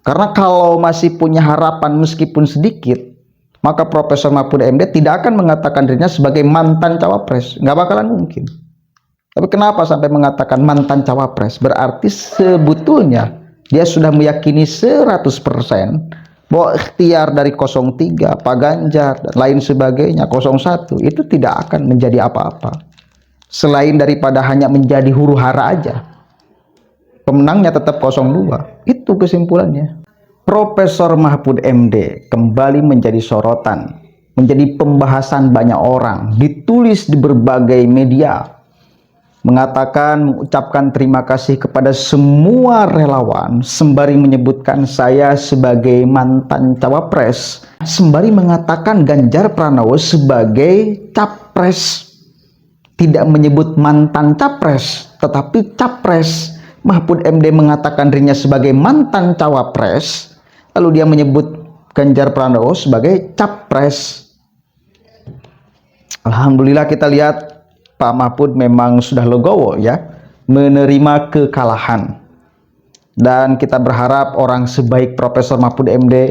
Karena kalau masih punya harapan meskipun sedikit, maka Profesor Mahfud MD tidak akan mengatakan dirinya sebagai mantan cawapres. Nggak bakalan mungkin. Tapi kenapa sampai mengatakan mantan cawapres? Berarti sebetulnya dia sudah meyakini 100% bahwa ikhtiar dari 03, Pak Ganjar, dan lain sebagainya, 01, itu tidak akan menjadi apa-apa. Selain daripada hanya menjadi huru hara aja. Pemenangnya tetap 02. Itu kesimpulannya. Profesor Mahfud MD kembali menjadi sorotan, menjadi pembahasan banyak orang, ditulis di berbagai media, mengucapkan terima kasih kepada semua relawan, sembari menyebutkan saya sebagai mantan cawapres, sembari mengatakan Ganjar Pranowo sebagai capres. Tidak menyebut mantan capres, tetapi capres. Mahfud MD mengatakan dirinya sebagai mantan cawapres, lalu dia menyebut Ganjar Pranowo sebagai capres. Alhamdulillah kita lihat Pak Mahfud memang sudah legowo ya, menerima kekalahan. Dan kita berharap orang sebaik Profesor Mahfud MD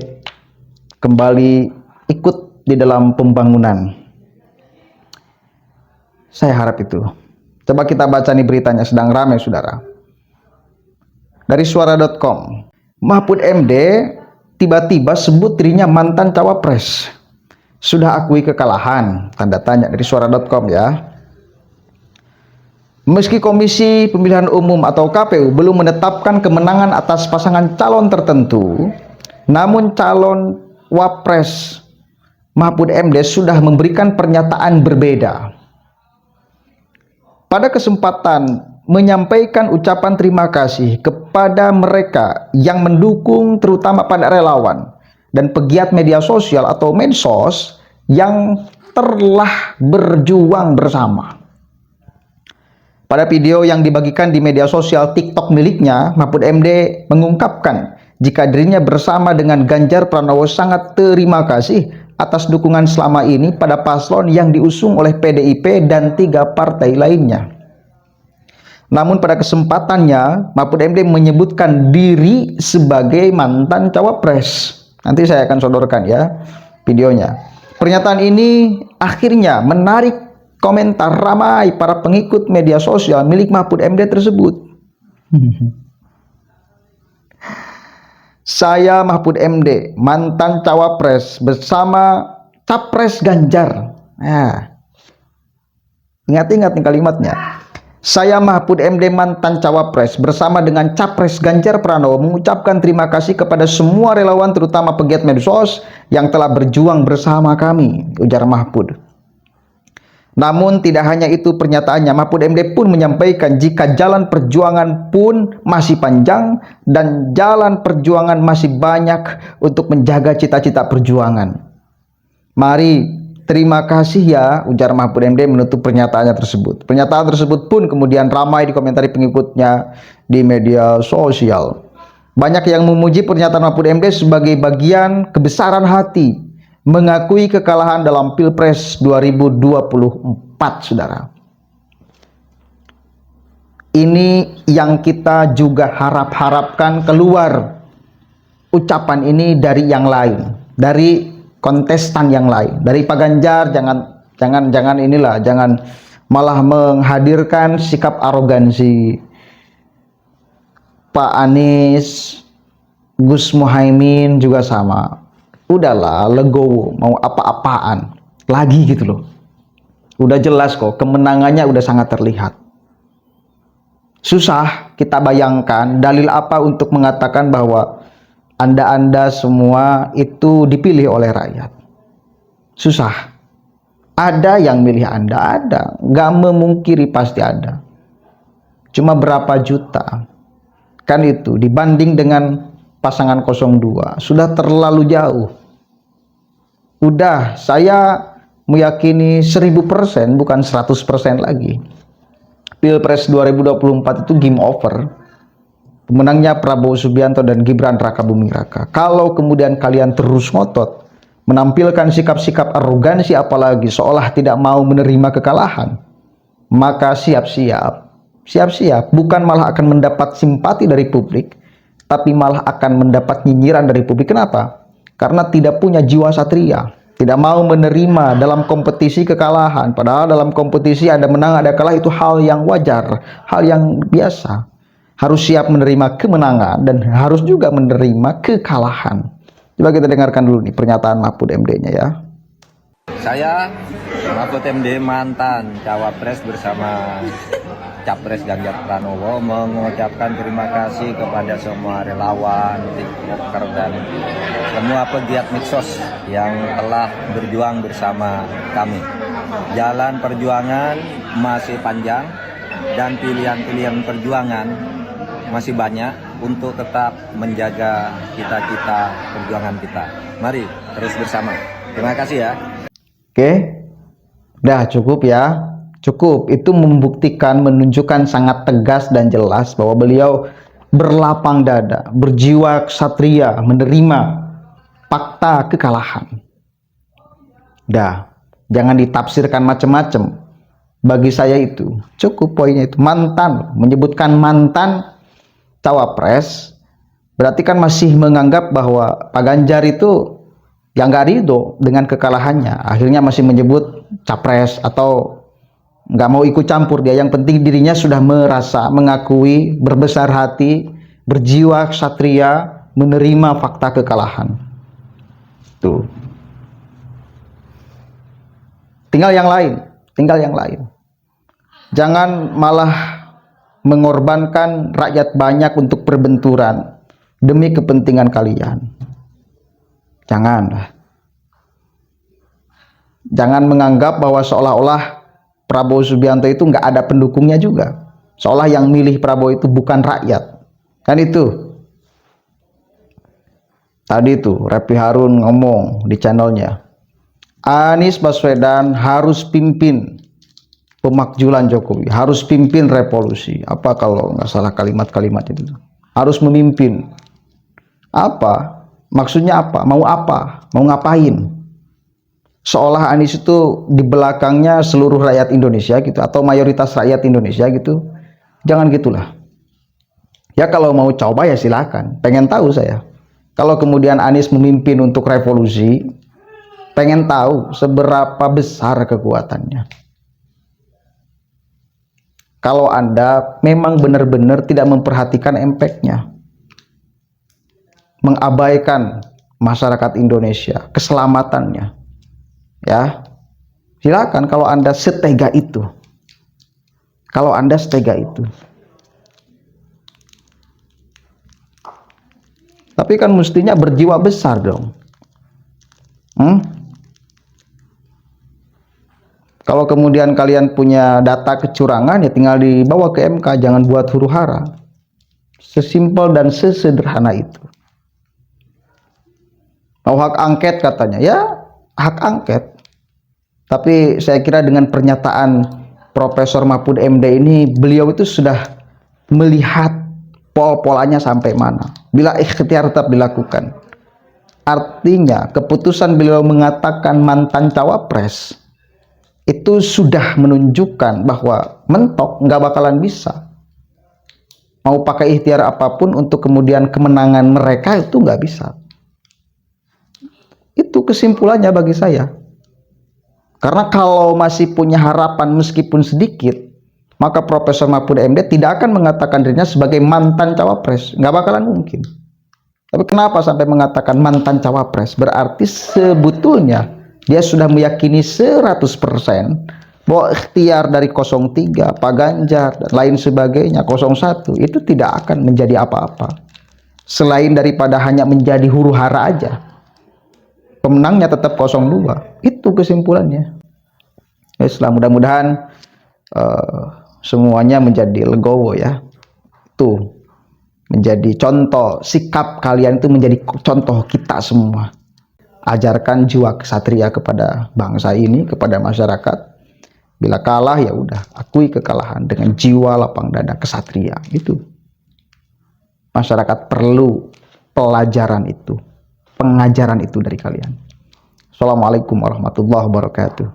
kembali ikut di dalam pembangunan. Saya harap itu. Coba kita baca nih beritanya, sedang ramai saudara. Dari suara.com, Mahfud MD tiba-tiba sebut dirinya mantan cawapres. Sudah akui kekalahan, tanda tanya, dari suara.com ya. Meski Komisi Pemilihan Umum atau KPU belum menetapkan kemenangan atas pasangan calon tertentu, namun calon Wapres Mahfud MD sudah memberikan pernyataan berbeda. Pada kesempatan menyampaikan ucapan terima kasih kepada mereka yang mendukung, terutama pada relawan dan pegiat media sosial atau medsos yang telah berjuang bersama. Pada video yang dibagikan di media sosial TikTok miliknya, Mahfud MD mengungkapkan jika dirinya bersama dengan Ganjar Pranowo sangat terima kasih atas dukungan selama ini pada paslon yang diusung oleh PDIP dan 3 partai lainnya. Namun pada kesempatannya, Mahfud MD menyebutkan diri sebagai mantan cawapres. Nanti saya akan sodorkan ya videonya. Pernyataan ini akhirnya menarik komentar ramai para pengikut media sosial milik Mahfud MD tersebut. Saya Mahfud MD, mantan cawapres bersama capres Ganjar. Nah, ingat-ingat nih kalimatnya. Saya Mahfud MD mantan cawapres bersama dengan capres Ganjar Pranowo mengucapkan terima kasih kepada semua relawan terutama pegiat medsos yang telah berjuang bersama kami, ujar Mahfud. Namun tidak hanya itu pernyataannya, Mahfud MD pun menyampaikan jika jalan perjuangan pun masih panjang dan jalan perjuangan masih banyak untuk menjaga cita-cita perjuangan. Mari terima kasih ya, ujar Mahfud MD menutup pernyataannya tersebut. Pernyataan tersebut pun kemudian ramai dikomentari pengikutnya di media sosial. Banyak yang memuji pernyataan Mahfud MD sebagai bagian kebesaran hati mengakui kekalahan dalam Pilpres 2024, saudara. Ini yang kita juga harapkan keluar ucapan ini dari yang lain, dari kontestan yang lain, dari Pak Ganjar. Jangan malah menghadirkan sikap arogansi. Pak Anies, Gus Muhaimin juga sama. Udahlah, legowo, mau apa-apaan lagi gitu loh. Udah jelas kok, kemenangannya udah sangat terlihat. Susah kita bayangkan dalil apa untuk mengatakan bahwa Anda semua itu dipilih oleh rakyat. Susah. Ada yang milih Anda, ada. Gak memungkiri pasti ada. Cuma berapa juta. Kan itu, dibanding dengan pasangan 02. Sudah terlalu jauh. Udah, saya meyakini 1000%, bukan 100% lagi. Pilpres 2024 itu game over. Pemenangnya Prabowo Subianto dan Gibran Rakabuming Raka. Kalau kemudian kalian terus ngotot menampilkan sikap-sikap arogansi apalagi seolah tidak mau menerima kekalahan, maka siap-siap bukan malah akan mendapat simpati dari publik, tapi malah akan mendapat nyinyiran dari publik. Kenapa? Karena tidak punya jiwa satria, tidak mau menerima dalam kompetisi kekalahan. Padahal dalam kompetisi ada menang ada kalah, itu hal yang wajar, hal yang biasa. Harus siap menerima kemenangan dan harus juga menerima kekalahan. Coba kita dengarkan dulu nih pernyataan Mahfud MD-nya ya. Saya Mahfud MD, mantan Cawapres bersama Capres Ganjar Pranowo, mengucapkan terima kasih kepada semua relawan, TikToker, dan semua pegiat medsos yang telah berjuang bersama kami. Jalan perjuangan masih panjang dan pilihan-pilihan perjuangan masih banyak untuk tetap menjaga cita-cita perjuangan kita. Mari terus bersama. Terima kasih ya. Oke, udah cukup ya. Cukup, itu membuktikan, menunjukkan sangat tegas dan jelas bahwa beliau berlapang dada, berjiwa ksatria, menerima fakta kekalahan. Dah, jangan ditafsirkan macam-macam. Bagi saya itu cukup poinnya itu. Mantan, menyebutkan mantan cawapres, berarti kan masih menganggap bahwa Pak Ganjar itu yang gak ridho dengan kekalahannya. Akhirnya masih menyebut capres atau nggak mau ikut campur dia. Yang penting dirinya sudah merasa, mengakui, berbesar hati, berjiwa ksatria, menerima fakta kekalahan. Tuh. Tinggal yang lain. Jangan malah mengorbankan rakyat banyak untuk perbenturan demi kepentingan kalian. Janganlah. Jangan menganggap bahwa seolah-olah Prabowo Subianto itu nggak ada pendukungnya juga. Seolah yang milih Prabowo itu bukan rakyat. Kan itu. Tadi itu Repi Harun ngomong di channelnya, Anies Baswedan harus pimpin pemakjulan Jokowi, harus pimpin revolusi. Apa kalau nggak salah kalimat-kalimat itu? Harus memimpin. Apa? Maksudnya apa? Mau apa? Mau ngapain? Seolah Anies itu di belakangnya seluruh rakyat Indonesia gitu, atau mayoritas rakyat Indonesia gitu. Jangan gitulah. Ya kalau mau coba ya silakan. Pengen tahu saya. Kalau kemudian Anies memimpin untuk revolusi, pengen tahu seberapa besar kekuatannya. Kalau Anda memang benar-benar tidak memperhatikan impact-nya, mengabaikan masyarakat Indonesia, keselamatannya, ya silakan. Kalau Anda setega itu, tapi kan mestinya berjiwa besar dong. Kalau kemudian kalian punya data kecurangan, ya tinggal dibawa ke MK, jangan buat huru hara. Sesimpel dan sesederhana itu. Mau hak angket katanya, ya hak angket. Tapi saya kira dengan pernyataan Profesor Mahfud MD ini, beliau itu sudah melihat polanya sampai mana. Bila ikhtiar tetap dilakukan. Artinya keputusan beliau mengatakan mantan cawapres itu sudah menunjukkan bahwa mentok nggak bakalan bisa. Mau pakai ikhtiar apapun untuk kemudian kemenangan mereka itu nggak bisa. Itu kesimpulannya bagi saya. Karena kalau masih punya harapan meskipun sedikit, maka Profesor Mahfud MD tidak akan mengatakan dirinya sebagai mantan cawapres. Nggak bakalan mungkin. Tapi kenapa sampai mengatakan mantan cawapres? Berarti sebetulnya dia sudah meyakini 100% bahwa ikhtiar dari 03, Pak Ganjar, dan lain sebagainya, 01, itu tidak akan menjadi apa-apa. Selain daripada hanya menjadi huru hara aja. Pemenangnya tetap 02. Itu kesimpulannya. Islam, mudah-mudahan semuanya menjadi legowo ya. Tuh. Menjadi contoh, sikap kalian itu menjadi contoh kita semua. Ajarkan jiwa kesatria kepada bangsa ini, kepada masyarakat. Bila kalah ya udah, akui kekalahan dengan jiwa lapang dada kesatria. Itu. Masyarakat perlu pelajaran itu, pengajaran itu dari kalian. Assalamualaikum warahmatullahi wabarakatuh.